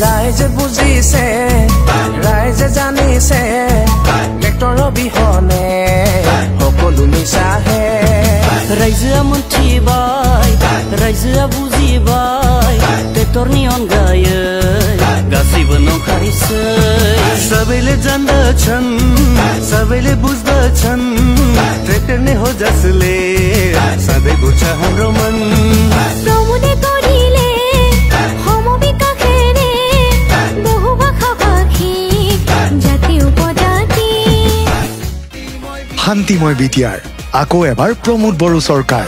ৰাইজে বুজিছে ৰাইজে জানিছে ট্ৰেক্টৰৰ বিহনে সকলো মিছাহে रायजोआ मोनथिबाय रायजोआ बुजिबाय ट्रेक्टरनि अनगायै गासैबो नंखायसै सबैले जान्दछन् सबैले बुझ्दछन् ट्रेक्टर नै हो जसले सधैँ बुझ्छ हाम्रो मन प्रमुदे गरिले समविका खेरे बहु भाषा भाषी জাতি উপজাতি শান্তিময় বিটিয়াৰ আকৌ এবাৰ প্ৰমোদ বড়ো চৰকাৰ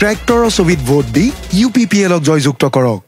ট্ৰেক্টৰৰ ছবিত ভোট দি UPPL জয়যুক্ত কৰক।